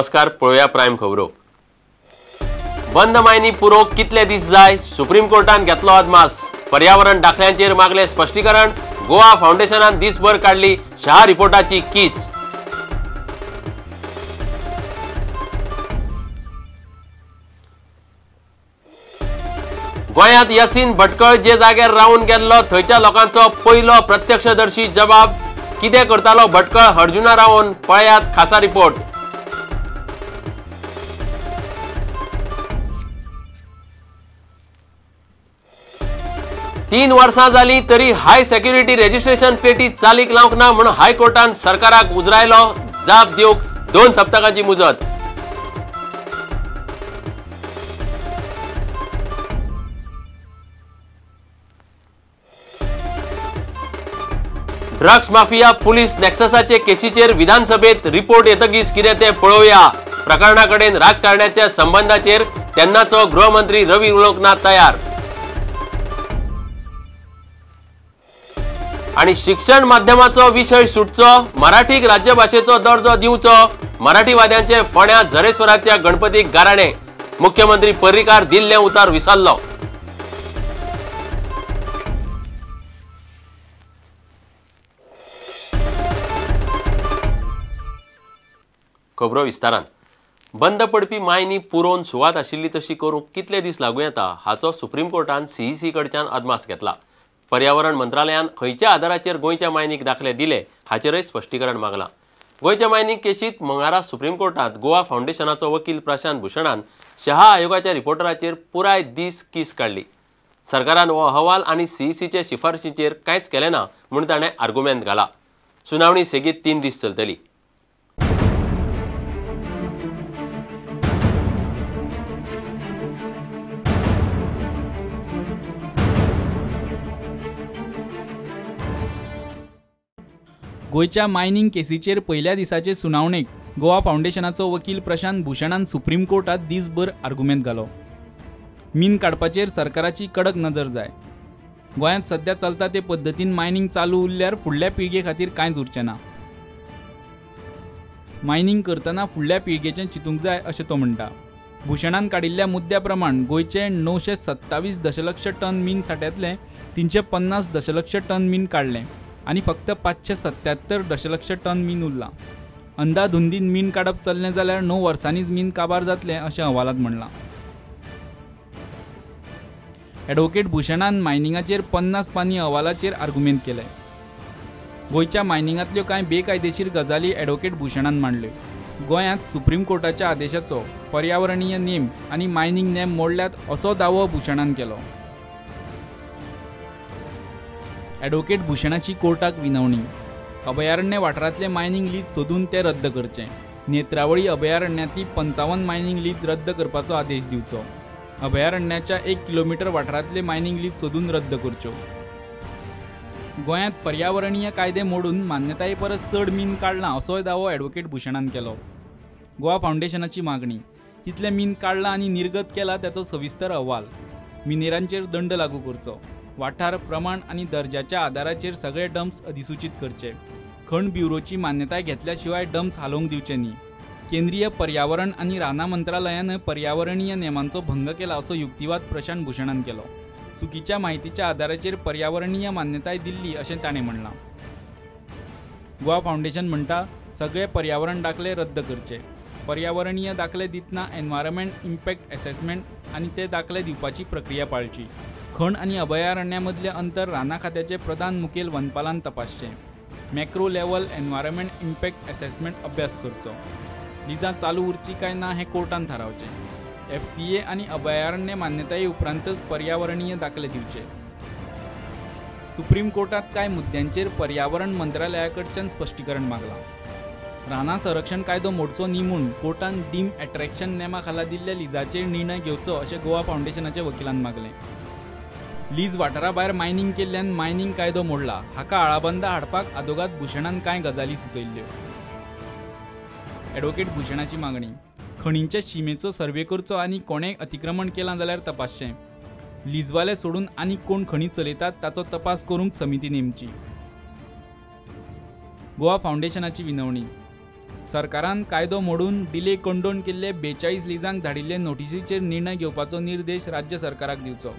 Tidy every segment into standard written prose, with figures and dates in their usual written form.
नमस्कार, पळोवया प्रायम खबरो। बंद मायनी पुरोवंक कितले दीस जाय? सुप्रीम कोर्टान घेतलो अदमास। पर्यावरण दाखल्यांचेर मागले स्पश्टीकरण। गोवा फाउंडेशनान दिसभर काढली शहा रिपोर्टाची कीस। गोंयांत यासीन भटकळ जे जाग्यार रावून गेल्लो थंयच्या लोकांचो पयलो प्रत्यक्षदर्शी जबाब। कितें करतालो भटकळ अर्जुना रावून? पळयात खासा रिपोर्ट। तीन वर्सां जाली तरी हाय सेक्युरिटी रजिस्ट्रेशन प्लेटी चालीक लावंक ना म्हूण हायकोर्टान सरकाराक उजरायलो। जाप दिवंक 2 सप्तकांची मुजत। ड्रग्स माफिया पुलीस नेक्ससाचे केसीचेर विधानसभेत रिपोर्ट येतकीच कितें तें पळोवया। प्रकरणाकडेन राजकारण्याच्या संबंधाचेर तेन्नाचो गृहमंत्री रवी उलोवंक तयार। आणि शिक्षण माध्यमाचो विषय सुटचो, मराठीक राज्य भाषेचो दर्जो दिवचो। मराठीवाद्यांचे फोंड्या झरेश्वराच्या गणपतीक गाराणे। मुख्यमंत्री पर्रीकार दिल्ले उतार विसरलो। खबरो विस्तारान। बंद पडपी मायनी पुरोवन सुवात आशिल्ली तशी करूंक कितले दीस लागूं येता हाचो सुप्रीम कोर्टान सीईसी कडच्यान अदमास घेतला। पर्यावरण मंत्रालयान खंयच्या आधाराचेर गोंयच्या मायनीक दाखले दिले हाचेरय स्पश्टीकरण मागलां। गोंयच्या मायनीक केशीत मंगळारा सुप्रीम कोर्टांत गोवा फाउंडेशनाचो वकील प्रशांत भुशणान शहा आयोगाच्या रिपोर्टराचेर पुराय दीस कीस काडली। सरकारान हो अहवाल आनी सीईसीचे शिफारशीचेर कांयच केलें ना म्हूण ताणें आर्ग्युमेंट घाला। सुनावणी सेगीत 3 दीस चलतली। गोयच्या मायनिंग केसीचेर पयल्या दिसाचे सुनावणेक गोवा फाउंडेशनाचो वकील प्रशांत भुशणान सुप्रीम कोर्टात दिसभर आर्ग्युमेंट घालो। मीन काडपाचेर सरकाराची कडक नजर जाय। गोंयांत सध्या चलता ते पद्दतीन मायनिंग चालू उरल्यार फुडल्या पिळगे खातीर कांयच उरचें ना। मायनिंग करतना फुडल्या पिळगेचें चिंतूंक जाय अशें तो म्हणटा। भुशणान काडिल्ल्या मुद्द्या प्रमाण गोंयचे 927 दशलक्ष टन मीन सांठ्यांतले 350 दशलक्ष टन मीन काडले आणि फक्त 577 दशलक्ष टन मीन उरला। अंधाधुंदीन मीन काडप चल्लें जाल्यार 9 वर्सांनीच मीन काबार जातलें अशें अहवालांत म्हणलां। ॲडव्होकेट भुशणान मायनिंगाचेर 50 पानी अहवालाचेर आर्ग्युमेंट केलें। गोंयच्या मायनिंगांतल्यो कांय बेकायदेशीर गजाली ॲडव्होकेट भुशणान मांडल्यो। गोंयांत सुप्रीम कोर्टाच्या आदेशाचो पर्यावरणीय नेम आनी मायनिंग नेम मोडल्यात असो दावो भुशणान केलो। ॲडव्होकेट भुशणाची कोर्टाक विनवणी। अभयारण्य वाठारांतले मायनिंग लीज सोदून ते रद्द करचे। नेत्रावळी अभयारण्यांतली 55 मायनिंग लीज रद्द करपाचो आदेश दिवचो। अभयारण्याच्या 1 किलोमीटर वाठारांतले मायनिंग लीज सोदून रद्द करच्यो। गोंयांत पर्यावरणीय कायदे मोडून मान्यताये परस चड मीन काडलां असोय दावो ॲडव्होकेट भुशणान केलो। गोवा फाउंडेशनाची मागणी। कितले मीन काडला आनी निर्गत केला त्याचो सविस्तर अहवाल। मिनेरांचेर दंड लागू करचो। वाठार प्रमाण आणि दर्जाच्या आधाराचेर सगळे डम्प्स अधिसूचित करचे। खण ब्युरोची मान्यताय घेतल्या शिवाय डम्प्स हालोवंक दिवचे न्ही। केंद्रीय पर्यावरण आणि राना मंत्रालयान पर्यावरणीय नेमांचो भंग केला असो युक्तिवाद प्रशांत भुशणान केलो। चुकीच्या माहितीच्या आधाराचेर पर्यावरणीय मान्यताय दिल्ली अशें ताणें म्हणलां। गोवा फाउंडेशन म्हणटा सगळे पर्यावरण दाखले रद्द करचे। पर्यावरणीय दाखले दितना एन्व्हायरमेंट इम्पॅक्ट असेसमेंट आणि ते दाखले दिवपाची प्रक्रिया पाळची। खण आणि अभयारण्यामदले अंतर राना खात्याचे प्रधान मुखेल वनपालान तपासचे। Macro level environment impact assessment अभ्यास करचो। लिजां चालू उरची काय ना हे कोर्टान थारावचे। FCA आणि अभयारण्य मान्यताये उपरांतच पर्यावरणीय दाखले दिवचे। सुप्रीम कोर्टात कांय मुद्द्यांचेर पर्यावरण मंत्रालयाकडच्यान स्पश्टीकरण मागलां। राना संरक्षण कायदो मोडचो न्ही म्हूण कोर्टान डीम अट्रॅक्शन नेमा खाला दिल्ल्या लिजाचेर निर्णय घेवचो अशें गोवा फाउंडेशनाच्या वकिलान मागलें। लीज वाठारा भायर मायनिंग केल्ल्यान मायनिंग कायदो मोडला हाका आळाबंदा हाडपाक आदोगाद भुशणान कांय गजाली सुचयल्ल्यो। ॲडव्होकेट भुशणाची मागणी। खणींच्या शिमेचो सर्वे करचो आनी कोणें अतिक्रमण केलां जाल्यार तपासचें। लीजवाले सोडून आनी कोण खणी चलयतात ताचो तपास करूंक समिती नेमची। गोवा फाउंडेशनाची विनवणी। सरकारान कायदो मोडून डिले कंडोन केल्ले 42 लिजांक धाडिल्ले नोटीसीचेर निर्णय घेवपाचो निर्देश राज्य सरकाराक दिवचो.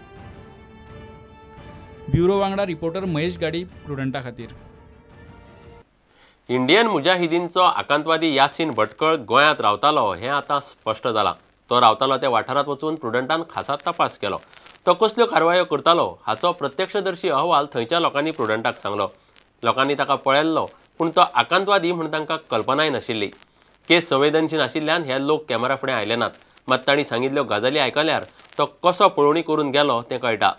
ब्युरो वांगडा रिपोर्टर महेश गाडी, प्रुडंटा खातीर. इंडियन मुजाहिदीनचो आकांतवादी यासीन भटकळ गोंयांत रावतालो हें आतां स्पश्ट जालां. तो रावतालो त्या वाठारांत वचून प्रुडंटान खासा तपास केलो. तो कसल्यो कारवायो करतालो हाचो प्रत्यक्षदर्शी अहवाल थंयच्या लोकांनी प्रुडंटाक सांगलो. लोकांनी ताका पळयल्लो, पूण तो आकांतवादी म्हूण तांकां कल्पनाय नाशिल्ली. केस संवेदनशील आशिल्ल्यान हे लोक कॅमेरा फुडें आयले नात. मात तांणी सांगिल्ल्यो गजाली आयकल्यार तो कसो पळोवणी करून गेलो तें कळटा.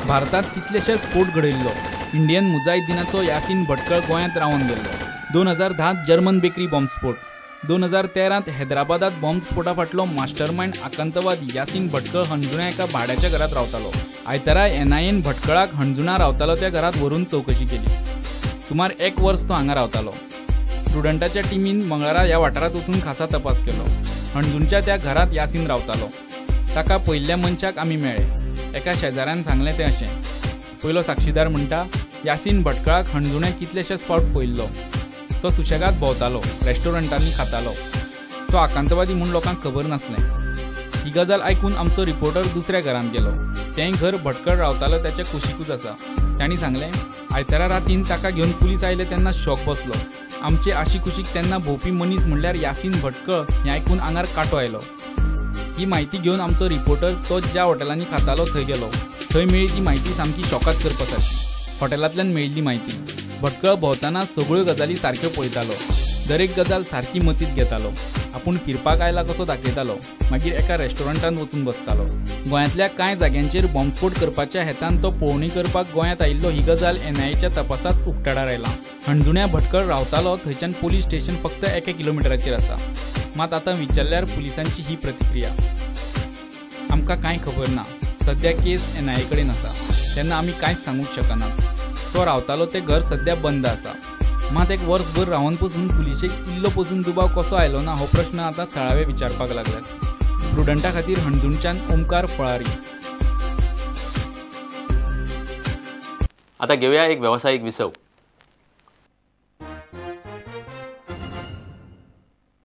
भारतात कितलेशेच स्फोट घडयल्लो. इंडियन मुजाहिदीनाचो यासीन भटकळ गोंयांत रावून गेल्लो. 2010 जर्मन बेकरी बॉम्बस्फोट. 2013 हैदराबादात बॉम्बस्फोटा फाटलो मास्टरमाइंड आकांतवादी यासीन भटकळ हणजुण्या एका भाड्याच्या घरात रावतालो. आयतारा NIAन भटकळाक हणजुणा रावतालो त्या घरात व्हरून चवकशी केली. सुमार 1 वर्स तो हांगा रावतालो. प्रुडंटाच्या टिमीन मंगळारा ह्या वाठारांत वचून खासा तपास केलो. हणजुणच्या त्या घरात यासीन रावतालो. ताका पयल्या मनशाक आमी मेळ्ळे. एका शेजाऱ्यान सांगलें तें अशें. पयलो साक्षीदार म्हणटा, यासीन भटकळाक हणजुण्या कितलेशेच फावट पळयल्लो. तो सुशेगाद भोंवतालो, रेस्टॉरंटांनी खातालो. तो आकांतवादी म्हूण लोकांक खबर नासलें. ही गजाल आयकून आमचो रिपोर्टर दुसऱ्या घरांत गेलो. तें घर भटकळ रावतालो त्याच्या कुशीकूच आसा. तांणी सांगलें, आयतारा रातीन ताका घेवन पुलीस आयले तेन्ना शॉक बसलो. आमचे आशी कुशीक तेन्ना भोंवपी मनीस म्हणल्यार यासीन भटकळ हें आयकून आंगार कांटो आयलो. ही म्हायती घेवन आमचो रिपोर्टर तो ज्या हॉटेलांनी खातालो थंय गेलो. थंय मेळ्ळी ती म्हायती सामकी शॉकात करपा सारकी. हॉटेलांतल्यान मेळिल्ली म्हायती. भटकळ भोंवताना सगळ्यो गजाली सारक्यो पळयतालो. दरेक गजाल सारकी मतींत घेतालो. आपूण फिरपाक आयला कसो दाखयतालो. मागीर एका रेस्टॉरंटांत वचून बसतालो. गोंयांतल्या कांय जाग्यांचेर बॉम्बस्फोट करपाच्या हेतान तो पळोवणी करपाक गोंयांत आयिल्लो ही गजाल NIAच्या तपासांत उक्ताडार आयला. हणजुण्या भटकळ रावतालो थंयच्यान पुलीस स्टेशन फक्त 1 किलोमिटराचेर आसा. मात आतां विचारल्यार पुलिसांची ही प्रतिक्रिया. आमकां कांय खबर ना. सद्या केस NIA कडेन आसा. तेन्ना आमी कांयच सांगूंक शकनात. तो रावतालो तें घर सद्या बंद आसा. मात 1 वर्सभर रावन पसून पुलिशेक इल्लो पसून दुबाव कसो आयलो ना हो प्रश्न आतां थळावे विचारपाक लागल्यात. प्रुडंटा खातीर हणजुणच्यान ओमकार फळारी. आतां घेवया एक वेवसायीक विसव.